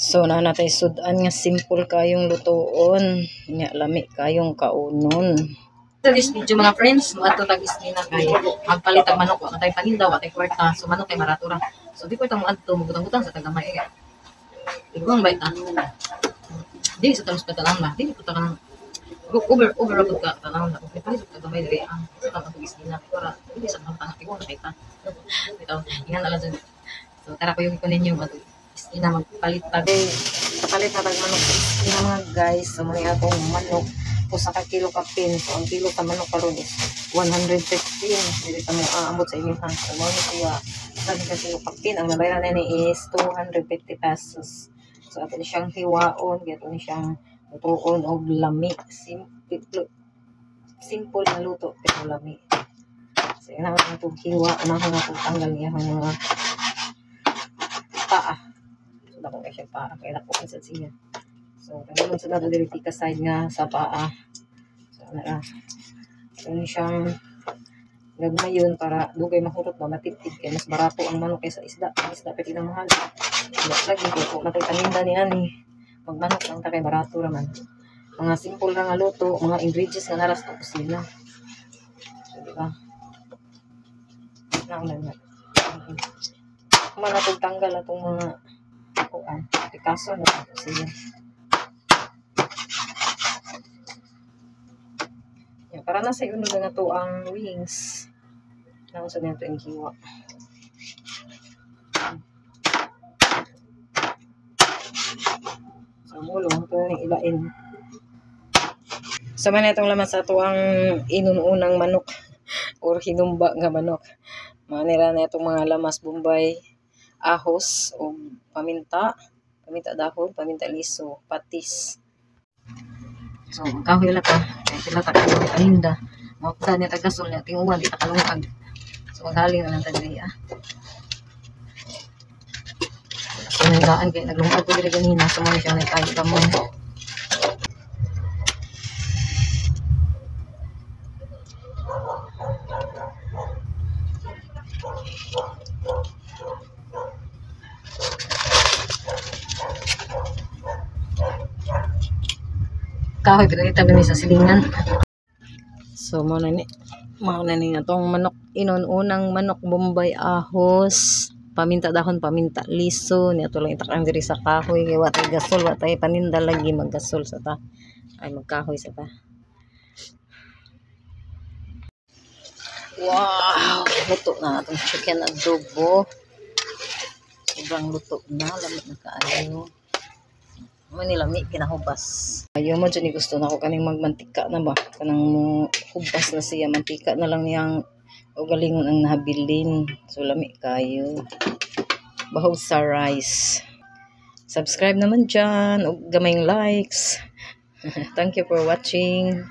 So na natay sudan nga simple kayong lutoon, nya lami kayong kaunon. Sa this video mga friends, ato tag isnina kay magpalit ang manok, wa tay paninda, wa tay kwarta, so manok kay maratura. So di ko itong adto mugutang-gutang sa tagamay kay. Igong bayta. Di sa talos patalang na, di ko ta kanang over abot ka tanang na kung palit sa tagamay diri ang sa tag isnina para hindi sa pangtang igong nakita. Bitaw, ingan ala dyan. So tara ko yung kunin yung ato isnina magpalit tag. Palit na tag manok isnina mga guys, so muna atong manok usa ka kilo kapin. So ang kilo sa manok karon is 115. Dili ta mo aambot sa inyo ha. So mo siya sa kilo kapin, ang nabayaran na ni is 250 pesos. So ato ni siyang hiwaon, gato ni siyang lutoon og lami. Simple na luto pero lami. So ina ang tug hiwa, ana nga tanggal niya mga paa. So dako kay siya paa kay dako sa siya. So, kailangan sa nato diri tika side nga sa paa. So, na yun siyang gagmayon para dugay mahurot ba matipid kay mas barato ang manok kaysa isda. Ang isda pwede na mahal. Lagi ko natay taninda ni ani. Pag manok lang ta kay barato raman. Mga simple ra nga luto, mga ingredients nga naras sa kusina. So, di ba? Na. Kuma natong tanggal atong mga kuan. Pikaso na kusina. Para na sa unod na to ang wings. Naunsa na ito ang hiwa. So, mulong ito yung ilain. Sama na itong laman sa ito ang inununang manok or hinumba nga manok. Manira na itong mga lamas bombay, ahos o paminta dahon, paminta liso, patis. So, kahoy lang ka. Kaya sila takalong paninda. Mapda niya tagasol niya. Tinguan, di takalungkag. So, maghaling na lang tagay. So, nagdaan kaya naglungkag ko diri ganina. So, mga siyang nagkahit ka mo. Kahoy, pinagita kami sa silingan. So, muna ni itong manok, inunang manok bombay ahos, paminta dahon, paminta liso, niya ito lang itakang diri sa kahoy, kaya watay gasol, watay paninda lagi maggasol sa ta, ay magkahoy sa ta. Wow! Luto na itong chicken adobo. Sobrang luto na, lamit na kaayo. Manilami kinahubas. Ayaw mo dyan gusto na ako kaning magmantika na ba? Kanang hubas na siya. Mantika na lang niyang o galingon ang nahabilin. So lami kayo. Bahog sa rice. Subscribe naman dyan. O gamayng likes. Thank you for watching.